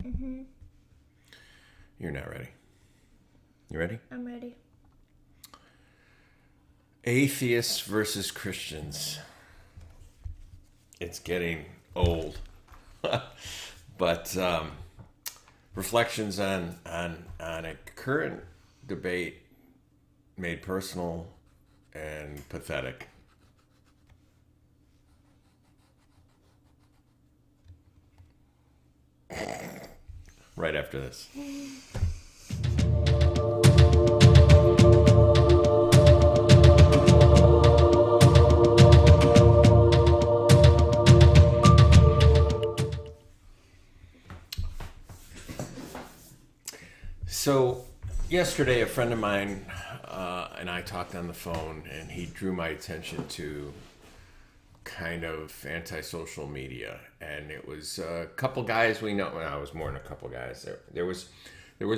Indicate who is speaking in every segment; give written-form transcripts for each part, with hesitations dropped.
Speaker 1: Mm-hmm.
Speaker 2: You're not ready. You ready?
Speaker 1: I'm ready.
Speaker 2: Atheists versus Christians. It's getting old. But reflections on a current debate made personal and pathetic. Right after this. So, yesterday, a friend of mine and I talked on the phone, and he drew my attention to kind of antisocial media. And it was a couple guys we know. Well, I was more than a couple guys. There was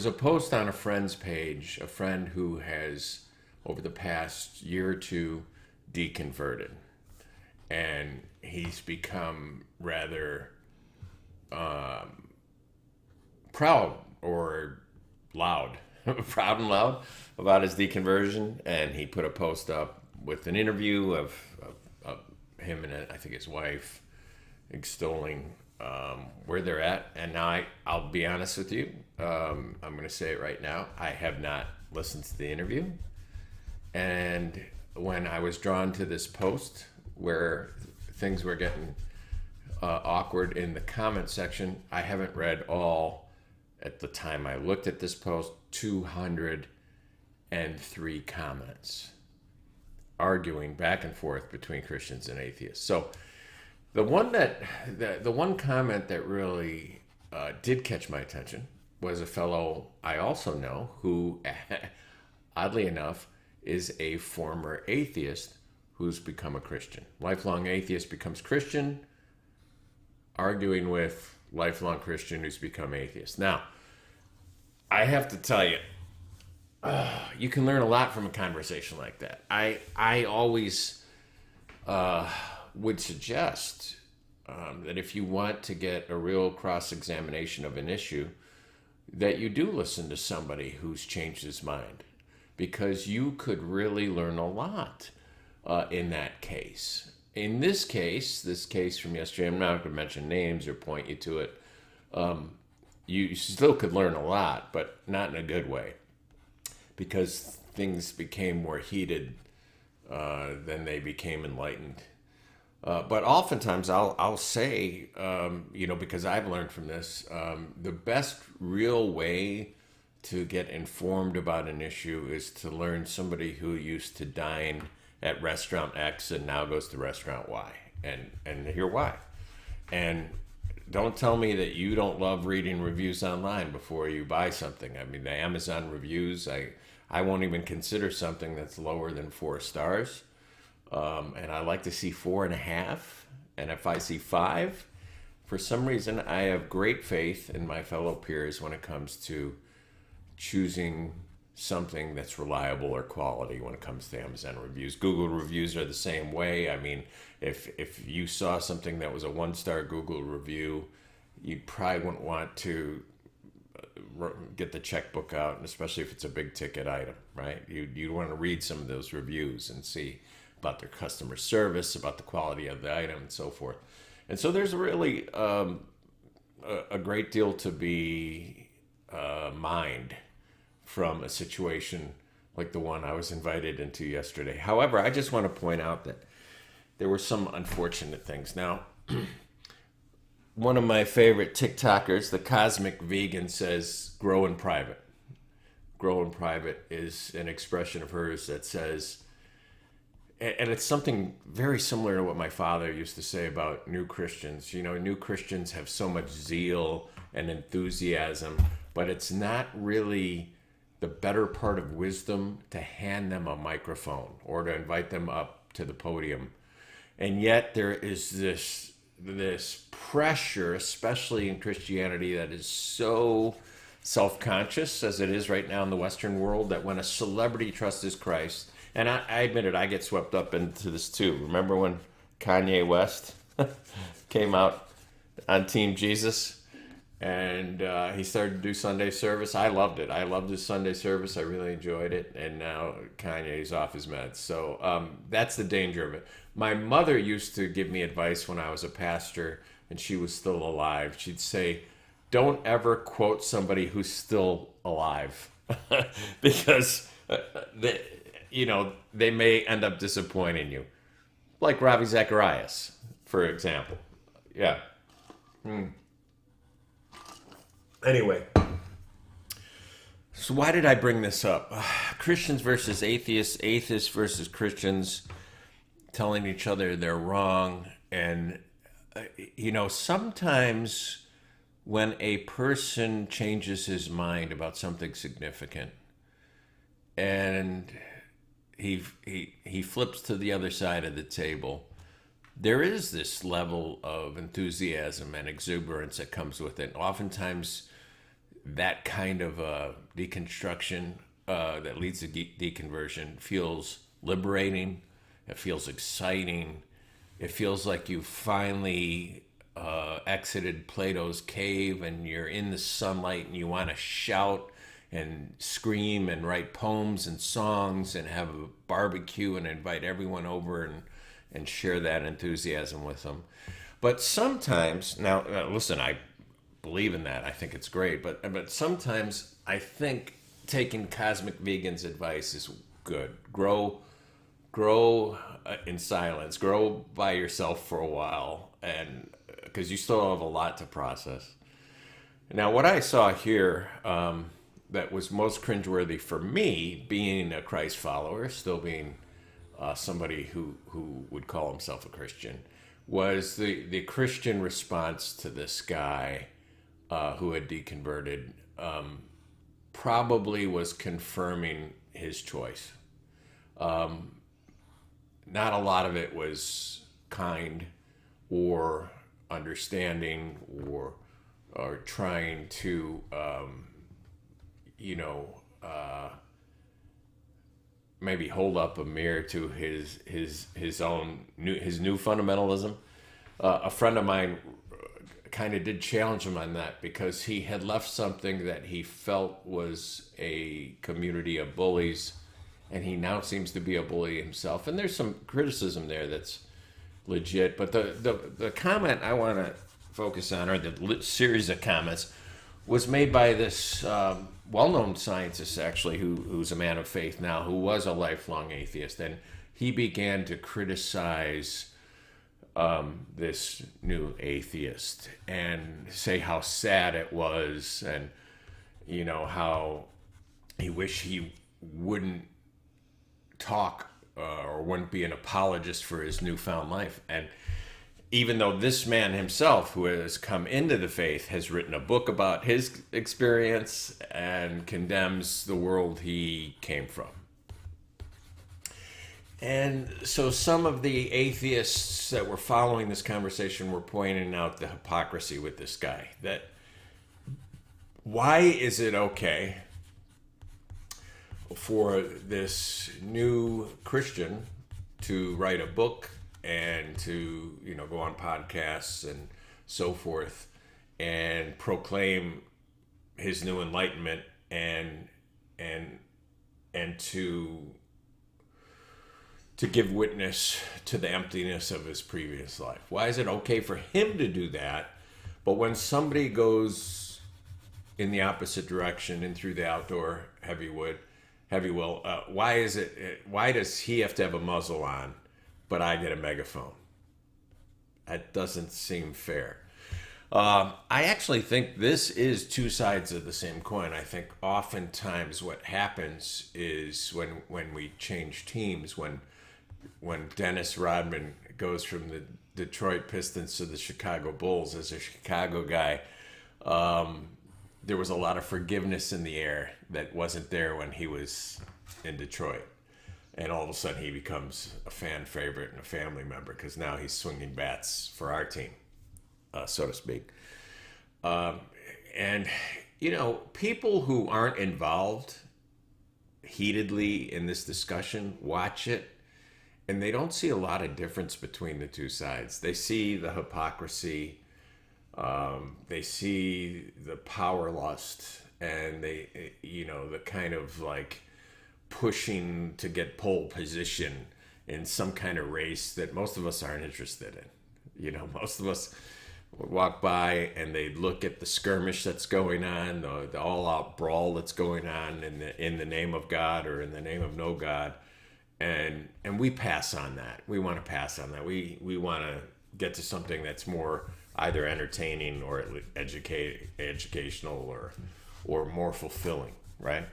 Speaker 2: a post on a friend's page, a friend who has, over the past year or two, deconverted. And he's become rather proud or loud, proud and loud about his deconversion. And he put a post up with an interview of him and I think his wife extolling where they're at. And now I'll be honest with you. I'm going to say it right now. I have not listened to the interview. And when I was drawn to this post where things were getting awkward in the comment section, I haven't read all. At the time I looked at this post, 203 comments arguing back and forth between Christians and atheists. So the one comment that really did catch my attention was a fellow I also know who, oddly enough, is a former atheist who's become a Christian. Lifelong atheist becomes Christian, arguing with lifelong Christian who's become atheist. Now, I have to tell you, you can learn a lot from a conversation like that. I always would suggest that if you want to get a real cross-examination of an issue, that you do listen to somebody who's changed his mind, because you could really learn a lot in that case. In this case from yesterday, I'm not going to mention names or point you to it. You still could learn a lot, but not in a good way, because things became more heated than they became enlightened. But oftentimes I'll say, because I've learned from this, the best real way to get informed about an issue is to learn somebody who used to dine at restaurant X and now goes to restaurant Y, and hear why. And don't tell me that you don't love reading reviews online before you buy something. I mean, the Amazon reviews, I won't even consider something that's lower than 4 stars. And I like to see 4.5. And if I see 5, for some reason, I have great faith in my fellow peers when it comes to choosing something that's reliable or quality when it comes to Amazon reviews. Google reviews are the same way. I mean, if you saw something that was a 1-star Google review, you probably wouldn't want to get the checkbook out, and especially if it's a big ticket item, right? You'd want to read some of those reviews and see about their customer service, about the quality of the item, and so forth. And so there's really a great deal to be mined from a situation like the one I was invited into yesterday. However, I just want to point out that there were some unfortunate things. Now, one of my favorite TikTokers, the Cosmic Vegan, says, grow in private. Grow in private is an expression of hers that says, and it's something very similar to what my father used to say about new Christians. You know, new Christians have so much zeal and enthusiasm, but it's not really the better part of wisdom to hand them a microphone or to invite them up to the podium. And yet there is this pressure, especially in Christianity, that is so self-conscious, as it is right now in the Western world, that when a celebrity trusts his Christ, and I admit it, I get swept up into this too. Remember when Kanye West came out on Team Jesus? And he started to do Sunday service. I loved it. I loved his Sunday service. I really enjoyed it. And now Kanye's off his meds. So that's the danger of it. My mother used to give me advice when I was a pastor and she was still alive. She'd say, don't ever quote somebody who's still alive because they may end up disappointing you. Like Ravi Zacharias, for example. Yeah. Anyway, so why did I bring this up? Christians versus atheists, atheists versus Christians, telling each other they're wrong. And, sometimes when a person changes his mind about something significant and he flips to the other side of the table, there is this level of enthusiasm and exuberance that comes with it. Oftentimes, that kind of deconstruction that leads to deconversion feels liberating. It feels exciting. It feels like you finally exited Plato's cave and you're in the sunlight and you want to shout and scream and write poems and songs and have a barbecue and invite everyone over and share that enthusiasm with them. But sometimes, now listen, I believe in that. I think it's great. But sometimes I think taking Cosmic Vegan's advice is good. Grow in silence. Grow by yourself for a while, and because you still have a lot to process. Now, what I saw here that was most cringeworthy for me, being a Christ follower, still being somebody who would call himself a Christian, was the Christian response to this guy who had deconverted. Probably was confirming his choice. Not a lot of it was kind or understanding or trying to maybe hold up a mirror to his new fundamentalism. A friend of mine kind of did challenge him on that because he had left something that he felt was a community of bullies, and he now seems to be a bully himself. And there's some criticism there that's legit. But the comment I want to focus on, or the series of comments, was made by this well-known scientist, actually, who's a man of faith now, who was a lifelong atheist. And he began to criticize this new atheist and say how sad it was, and how he wished he wouldn't talk or wouldn't be an apologist for his newfound life. And even though this man himself, who has come into the faith, has written a book about his experience and condemns the world he came from. And so some of the atheists that were following this conversation were pointing out the hypocrisy with this guy. That why is it okay for this new Christian to write a book and to go on podcasts and so forth and proclaim his new enlightenment and to give witness to the emptiness of his previous life? Why is it okay for him to do that, but when somebody goes in the opposite direction and through the outdoor heavy will, why does he have to have a muzzle on, but I get a megaphone? That doesn't seem fair. I actually think this is two sides of the same coin. I think oftentimes what happens is when we change teams, when Dennis Rodman goes from the Detroit Pistons to the Chicago Bulls as a Chicago guy, there was a lot of forgiveness in the air that wasn't there when he was in Detroit. And all of a sudden he becomes a fan favorite and a family member because now he's swinging bats for our team, so to speak. And, people who aren't involved heatedly in this discussion watch it, and they don't see a lot of difference between the two sides. They see the hypocrisy. They see the power lust, and the kind of like pushing to get pole position in some kind of race that most of us aren't interested in. Most of us would walk by and they'd look at the skirmish that's going on, the all-out brawl that's going on in the name of God or in the name of no God, and we pass on that. We want to pass on that. We want to get to something that's more either entertaining or educational or more fulfilling, right?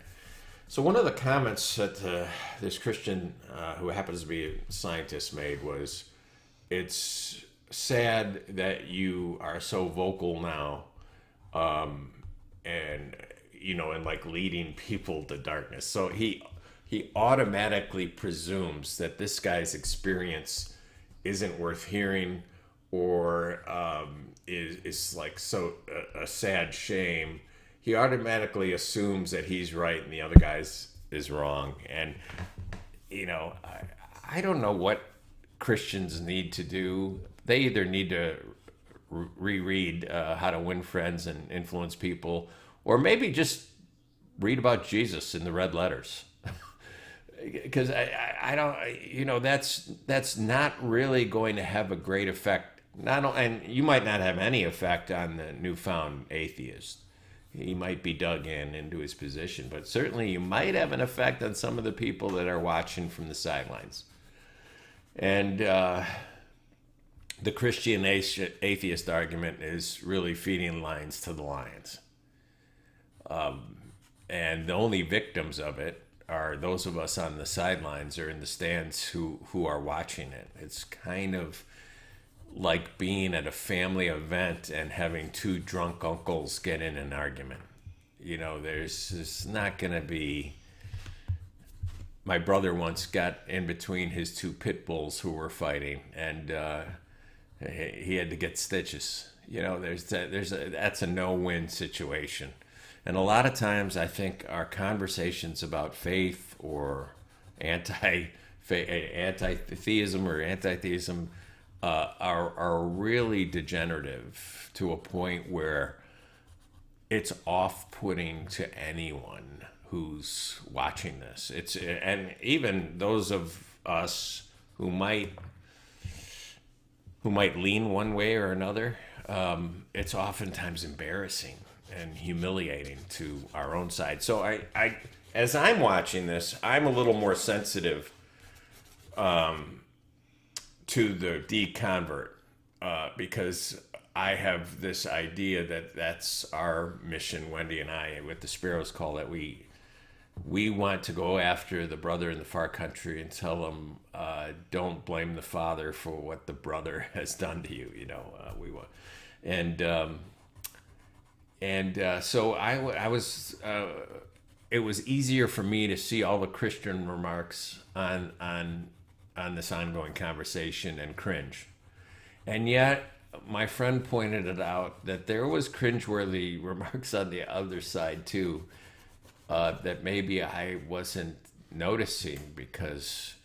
Speaker 2: So one of the comments that this Christian who happens to be a scientist made was, "It's sad that you are so vocal now, and like leading people to darkness." So he automatically presumes that this guy's experience isn't worth hearing, or is like so a sad shame. He automatically assumes that he's right and the other guy's is wrong. And I don't know what Christians need to do. They either need to reread How to Win Friends and Influence People, or maybe just read about Jesus in the red letters. Because I don't, that's not really going to have a great effect. And you might not have any effect on the newfound atheist. He might be dug into his position, but certainly you might have an effect on some of the people that are watching from the sidelines. And the Christian atheist argument is really feeding lines to the lions. And the only victims of it are those of us on the sidelines or in the stands who are watching it. It's kind of like being at a family event and having two drunk uncles get in an argument. There's not going to be... My brother once got in between his two pit bulls who were fighting, and he had to get stitches. That's a no-win situation. And a lot of times I think our conversations about faith or anti-theism or anti-theism are really degenerative to a point where it's off-putting to anyone who's watching this. And even those of us who might lean one way or another, it's oftentimes embarrassing and humiliating to our own side. So I as I'm watching this, I'm a little more sensitive to the deconvert, because I have this idea that that's our mission, Wendy and I, with the Sparrows Call, that we want to go after the brother in the far country and tell them, don't blame the father for what the brother has done to you. We want, so I was. It was easier for me to see all the Christian remarks on this ongoing conversation and cringe, and yet my friend pointed it out that there was cringeworthy remarks on the other side too, that maybe I wasn't noticing because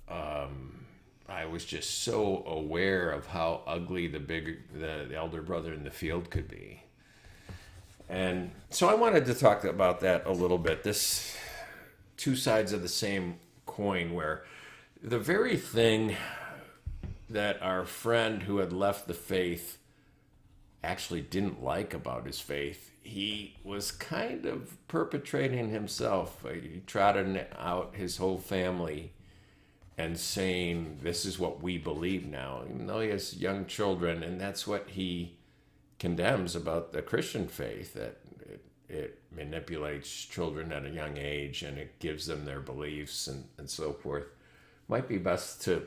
Speaker 2: I was just so aware of how ugly the elder brother in the field could be. And so I wanted to talk about that a little bit. This two sides of the same coin, where the very thing that our friend who had left the faith actually didn't like about his faith, he was kind of perpetrating himself. He trotted out his whole family and saying, this is what we believe now, even though he has young children. And that's what he condemns about the Christian faith, that it manipulates children at a young age and it gives them their beliefs and so forth. Might be best to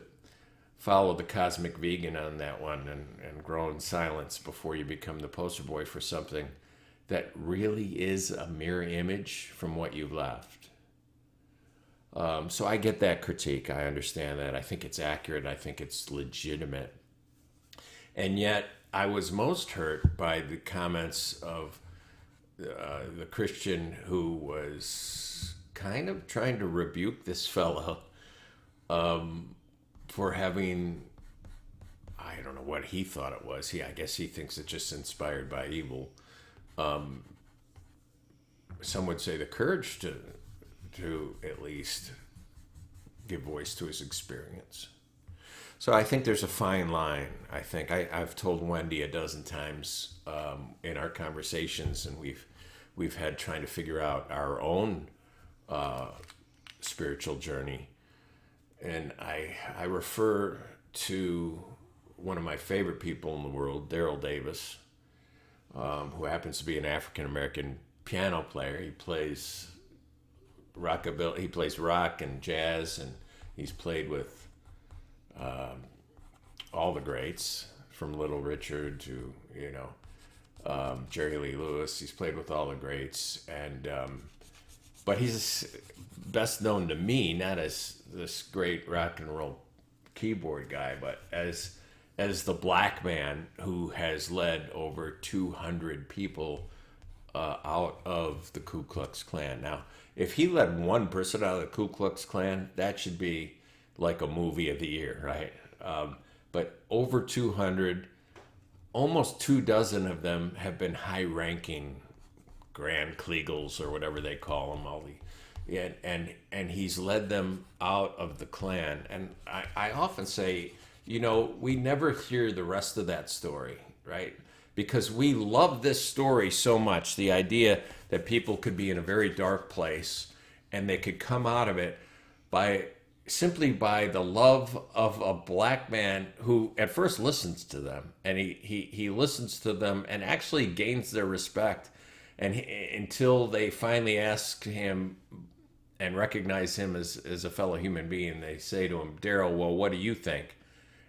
Speaker 2: follow the cosmic vegan on that one and grow in silence before you become the poster boy for something that really is a mirror image from what you've left. So I get that critique. I understand that. I think it's accurate. I think it's legitimate. And yet I was most hurt by the comments of the Christian who was kind of trying to rebuke this fellow for having, I I don't know what he thought it was. I guess he thinks it's just inspired by evil. Some would say the courage to at least give voice to his experience. So I think there's a fine line. I think I've told Wendy a dozen times in our conversations, and we've had trying to figure out our own spiritual journey. And I refer to one of my favorite people in the world, Daryl Davis, who happens to be an African American piano player. He plays rockabilly. He plays rock and jazz, and he's played with all the greats, from Little Richard to Jerry Lee Lewis. He's played with all the greats, and but he's best known to me not as this great rock and roll keyboard guy, but as the black man who has led over 200 people out of the Ku Klux Klan. Now, if he led one person out of the Ku Klux Klan, that should be like a movie of the year, right? But over 200, almost 24 of them have been high-ranking Grand Kleagles or whatever they call them. And he's led them out of the Klan. And I often say, we never hear the rest of that story, right? Because we love this story so much, the idea that people could be in a very dark place and they could come out of it simply by the love of a black man who at first listens to them, and he listens to them and actually gains their respect, and until they finally ask him and recognize him as a fellow human being. They say to him, Daryl, well, what do you think?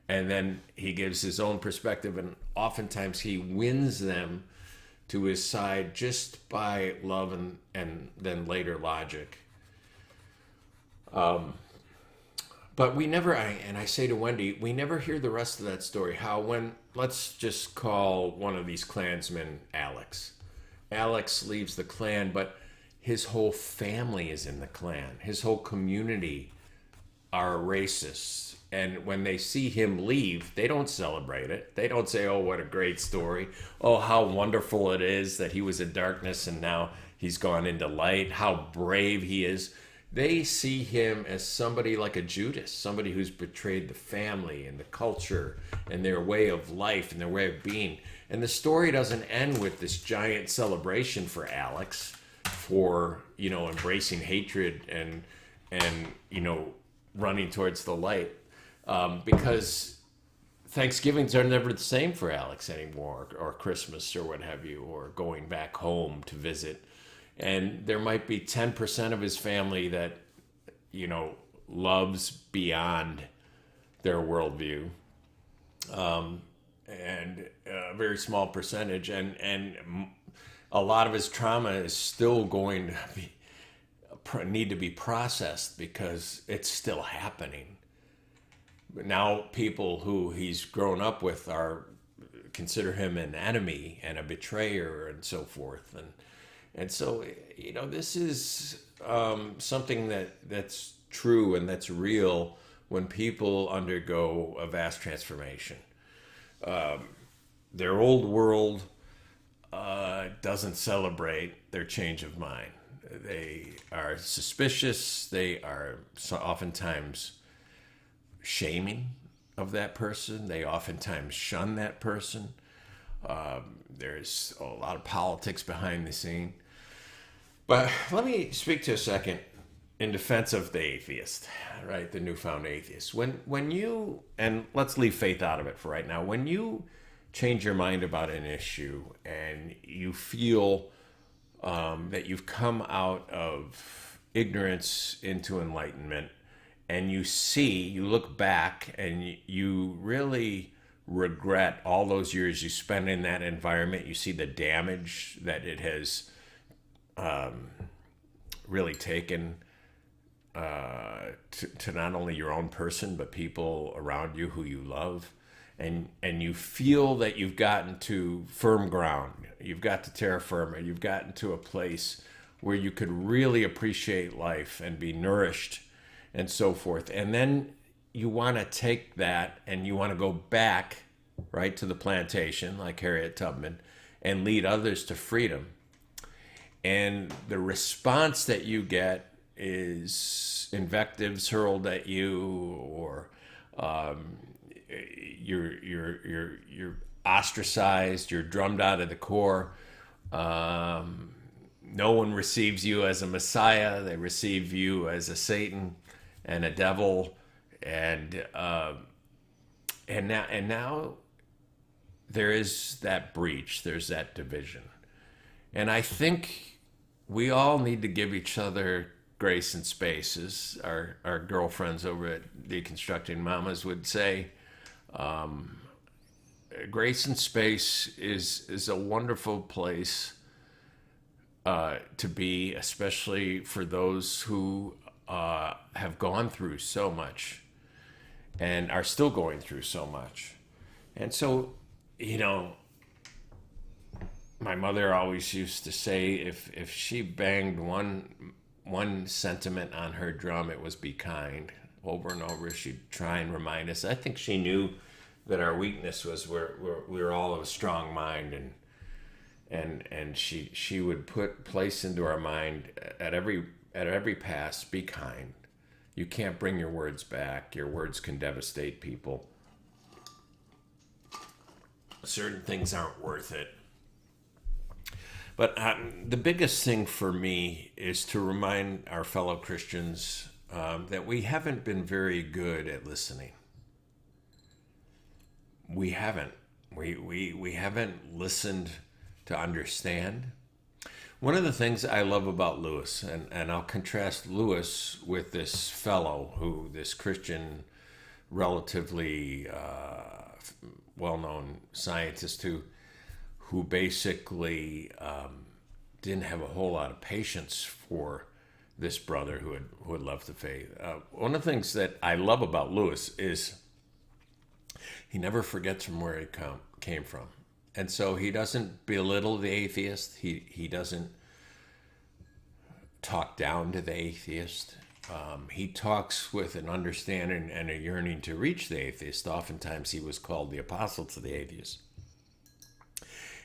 Speaker 2: And then he gives his own perspective, and oftentimes he wins them to his side just by love and then later logic. But we never, and I say to Wendy, we never hear the rest of that story. How let's just call one of these Klansmen Alex. Alex leaves the Klan, but his whole family is in the Klan. His whole community are racists. And when they see him leave, they don't celebrate it. They don't say, oh, what a great story. Oh, how wonderful it is that he was in darkness and now he's gone into light. How brave he is. They see him as somebody like a Judas, somebody who's betrayed the family and the culture and their way of life and their way of being. And the story doesn't end with this giant celebration for Alex for, embracing hatred and running towards the light. Because Thanksgivings are never the same for Alex anymore, or Christmas or what have you, or going back home to visit. And there might be 10% of his family that, loves beyond their worldview. And a very small percentage. And a lot of his trauma is still going to need to be processed because it's still happening. But now people who he's grown up with consider him an enemy and a betrayer and so forth. And so, this is something that's true and that's real when people undergo a vast transformation. Their old world doesn't celebrate their change of mind. They are suspicious. They are oftentimes shaming of that person. They oftentimes shun that person. There's a lot of politics behind the scene. But let me speak to a second in defense of the atheist, right? The newfound atheist. When you, and let's leave faith out of it for right now, when you change your mind about an issue and you feel that you've come out of ignorance into enlightenment, and you look back and you really regret all those years you spent in that environment, you see the damage that it has really taken to not only your own person, but people around you who you love. And you feel that you've gotten to firm ground. You've got to terra firma. You've gotten to a place where you could really appreciate life and be nourished and so forth. And then you want to take that and you want to go back right to the plantation, like Harriet Tubman, and lead others to freedom. And the response that you get is invectives hurled at you, or um, you're ostracized, you're drummed out of the Corps. No one receives you as a Messiah; they receive you as a Satan and a devil, and now there is that breach. There's that division, and I think we all need to give each other grace and space, as our girlfriends over at Deconstructing Mamas would say. Grace and space is a wonderful place to be, especially for those who have gone through so much and are still going through so much. And so, my mother always used to say, if she banged one sentiment on her drum, it was be kind. Over and over, she'd try and remind us. I think she knew that our weakness was we're all of a strong mind, and she would place into our mind at every pass, be kind. You can't bring your words back. Your words can devastate people. Certain things aren't worth it. But the biggest thing for me is to remind our fellow Christians that we haven't been very good at listening. We haven't. We haven't listened to understand. One of the things I love about Lewis, and I'll contrast Lewis with this fellow this Christian, relatively well-known scientist who basically didn't have a whole lot of patience for this brother who had left the faith. One of the things that I love about Lewis is he never forgets from where he came from. And so he doesn't belittle the atheist. He doesn't talk down to the atheist. He talks with an understanding and a yearning to reach the atheist. Oftentimes he was called the apostle to the atheist.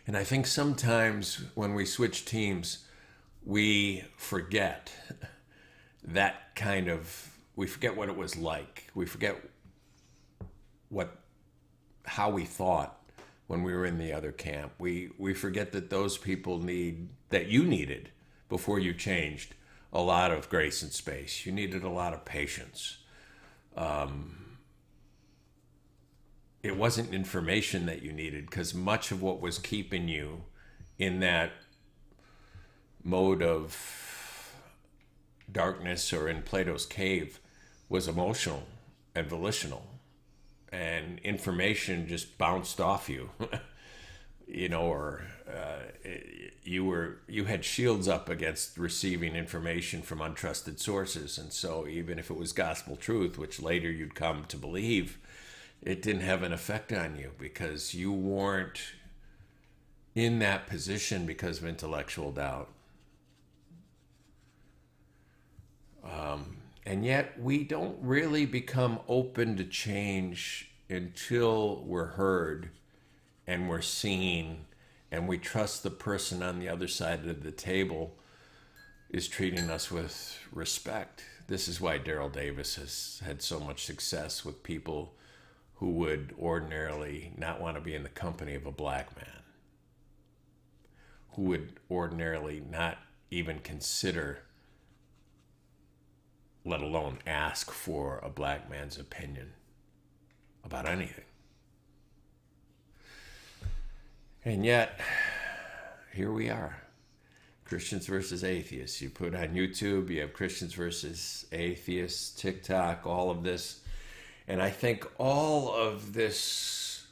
Speaker 2: And I think sometimes when we switch teams, we forget we forget what it was like. We forget how we thought when we were in the other camp. We forget that those people that you needed before you changed a lot of grace and space. You needed a lot of patience. It wasn't information that you needed, because much of what was keeping you in that mode of darkness, or in Plato's cave, was emotional and volitional, and information just bounced off you. You had shields up against receiving information from untrusted sources, and so even if it was gospel truth, which later you'd come to believe, it didn't have an effect on you because you weren't in that position because of intellectual doubt. And yet we don't really become open to change until we're heard and we're seen, and we trust the person on the other side of the table is treating us with respect. This is why Daryl Davis has had so much success with people who would ordinarily not want to be in the company of a black man, who would ordinarily not even consider, let alone ask for, a black man's opinion about anything. And yet, here we are. Christians versus atheists. You put on YouTube, you have Christians versus atheists, TikTok, all of this. And I think all of this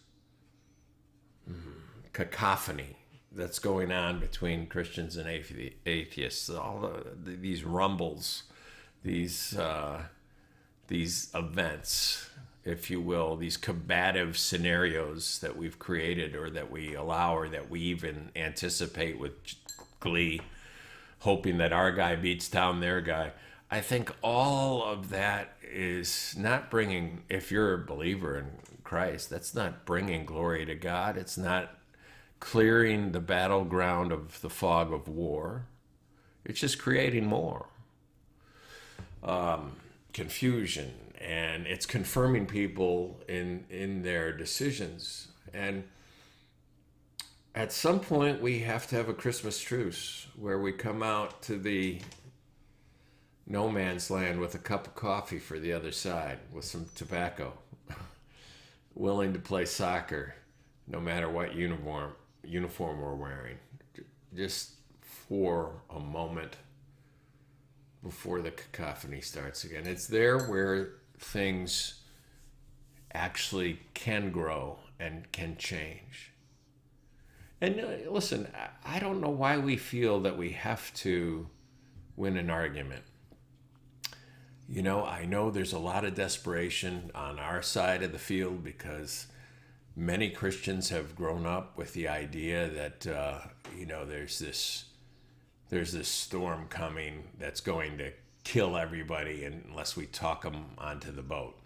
Speaker 2: cacophony that's going on between Christians and atheists, all these rumbles, these events, if you will, these combative scenarios that we've created, or that we allow, or that we even anticipate with glee, hoping that our guy beats down their guy. I think all of that is not bringing, if you're a believer in Christ, that's not bringing glory to God. It's not clearing the battleground of the fog of war. It's just creating more confusion, and it's confirming people in their decisions. And at some point, we have to have a Christmas truce where we come out to the no man's land with a cup of coffee for the other side with some tobacco, willing to play soccer no matter what uniform we're wearing, just for a moment before the cacophony starts again. It's there where things actually can grow and can change. And listen, I don't know why we feel that we have to win an argument. I know there's a lot of desperation on our side of the field because many Christians have grown up with the idea that, there's this storm coming that's going to kill everybody unless we talk them onto the boat.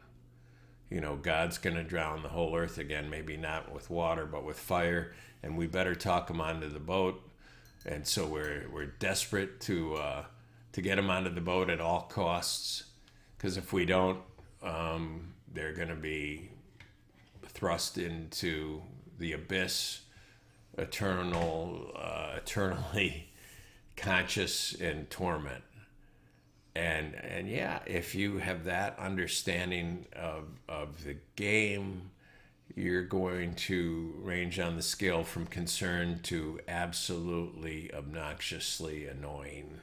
Speaker 2: God's going to drown the whole earth again, maybe not with water, but with fire, and we better talk them onto the boat. And so we're desperate to get them onto the boat at all costs. Because if we don't, they're going to be thrust into the abyss, eternally conscious in torment. And yeah, if you have that understanding of the game, you're going to range on the scale from concern to absolutely obnoxiously annoying.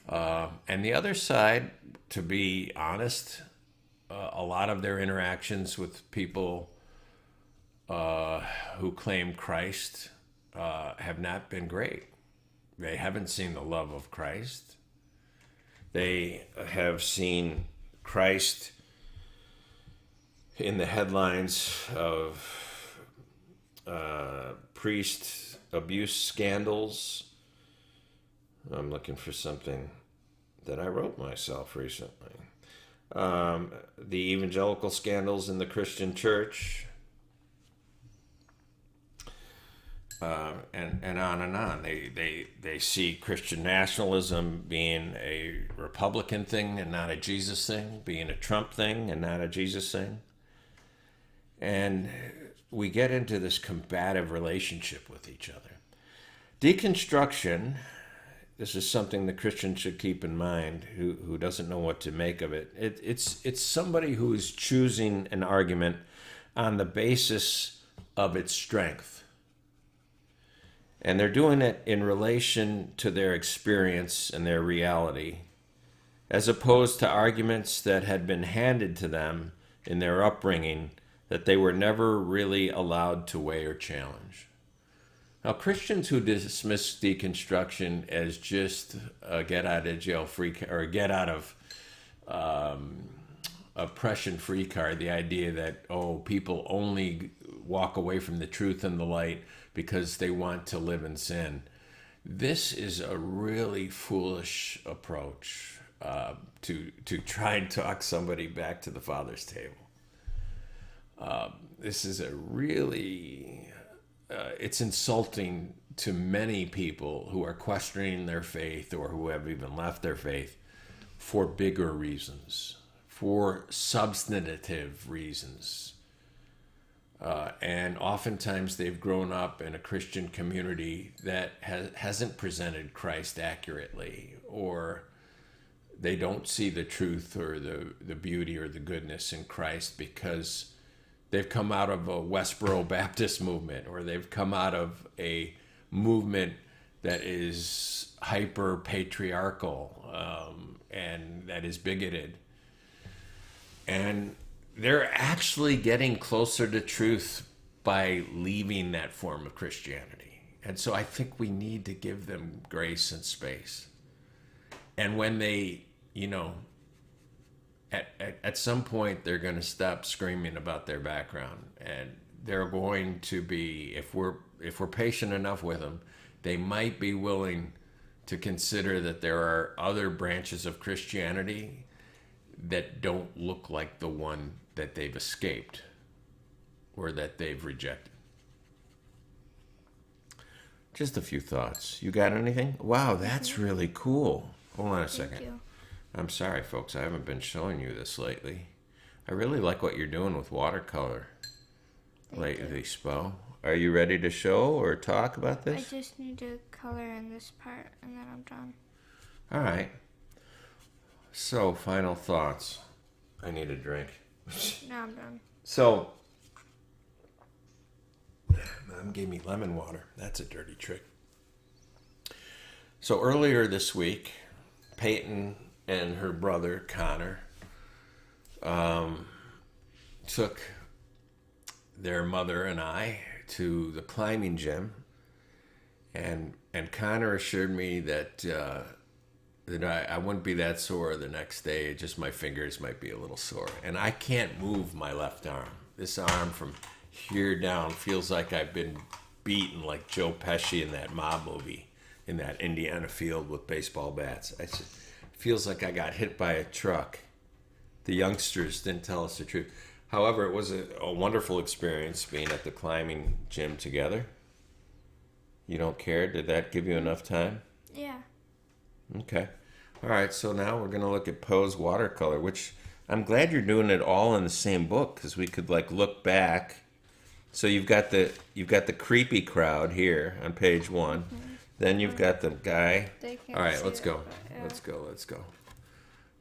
Speaker 2: And the other side, to be honest, a lot of their interactions with people who claim Christ have not been great. They haven't seen the love of Christ. They have seen Christ in the headlines of priest abuse scandals. I'm looking for something that I wrote myself recently. The evangelical scandals in the Christian church, and on and on. They see Christian nationalism being a Republican thing and not a Jesus thing, being a Trump thing and not a Jesus thing. And we get into this combative relationship with each other. Deconstruction, this is something the Christian should keep in mind who doesn't know what to make of it. It's somebody who is choosing an argument on the basis of its strength. And they're doing it in relation to their experience and their reality, as opposed to arguments that had been handed to them in their upbringing that they were never really allowed to weigh or challenge. Now, Christians who dismiss deconstruction as just a get out of jail free or get out of oppression free card, the idea that, people only walk away from the truth and the light because they want to live in sin. This is a really foolish approach to try and talk somebody back to the Father's table. This is a really, it's insulting to many people who are questioning their faith or who have even left their faith for bigger reasons, for substantive reasons. And oftentimes they've grown up in a Christian community that hasn't presented Christ accurately, or they don't see the truth or the beauty or the goodness in Christ because they've come out of a Westboro Baptist movement, or they've come out of a movement that is hyper-patriarchal and that is bigoted. And they're actually getting closer to truth by leaving that form of Christianity. And so I think we need to give them grace and space. And when they, at some point, they're going to stop screaming about their background. And they're going to be, if we're patient enough with them, they might be willing to consider that there are other branches of Christianity that don't look like the one that they've escaped or that they've rejected. Just a few thoughts. You got anything? Wow, that's really cool. Hold on a second.
Speaker 1: Thank you.
Speaker 2: I'm sorry, folks. I haven't been showing you this lately. I really like what you're doing with watercolor lately, Spo. Are you ready to show or talk about
Speaker 1: I
Speaker 2: this?
Speaker 1: just need to color in this part, and then I'm done.
Speaker 2: All right. So, final thoughts. I need a drink.
Speaker 1: Now I'm done.
Speaker 2: So, Mom gave me lemon water. That's a dirty trick. So, earlier this week, Peyton and her brother, Connor, took their mother and I to the climbing gym. And Connor assured me that I wouldn't be that sore the next day. Just my fingers might be a little sore. And I can't move my left arm. This arm from here down feels like I've been beaten like Joe Pesci in that mob movie in that Indiana field with baseball bats. It feels like I got hit by a truck. The youngsters didn't tell us the truth. However, it was a wonderful experience being at the climbing gym together. You don't care? Did that give you enough time?
Speaker 1: Yeah.
Speaker 2: Okay. All right, so now we're going to look at Poe's watercolor, which I'm glad you're doing it all in the same book because we could like look back. So you've got the creepy crowd here on page 1. Mm-hmm. Then you've got the guy. All right, let's go. Yeah. Let's go.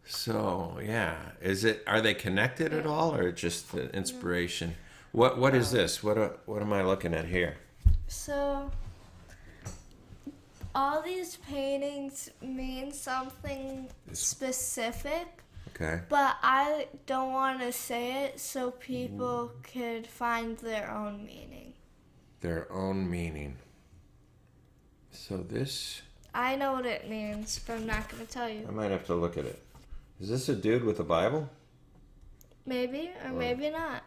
Speaker 2: So, yeah, are they connected at all or just the inspiration? What is this? What am I looking at here?
Speaker 1: So all these paintings mean something specific.
Speaker 2: Okay.
Speaker 1: But I don't want to say it so people could find their own meaning.
Speaker 2: Their own meaning. So this...
Speaker 1: I know what it means, but I'm not going to tell you.
Speaker 2: I might have to look at it. Is this a dude with a Bible?
Speaker 1: Maybe, or maybe not.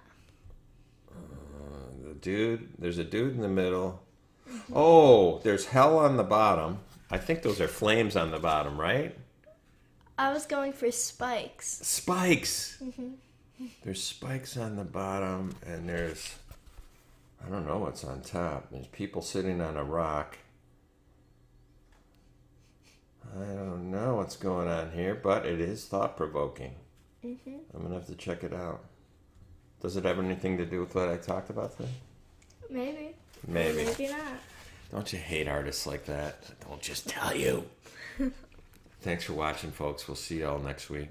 Speaker 2: There's a dude in the middle. Mm-hmm. Oh, there's hell on the bottom. I think those are flames on the bottom, right?
Speaker 1: I was going for spikes.
Speaker 2: Spikes!
Speaker 1: Mm-hmm.
Speaker 2: There's spikes on the bottom, and there's... I don't know what's on top. There's people sitting on a rock. I don't know what's going on here, but it is thought-provoking. Mm-hmm. I'm going to have to check it out. Does it have anything to do with what I talked about today?
Speaker 1: Maybe.
Speaker 2: Maybe.
Speaker 1: Or maybe not.
Speaker 2: Don't you hate artists like that? Don't just tell you. Thanks for watching, folks. We'll see you all next week.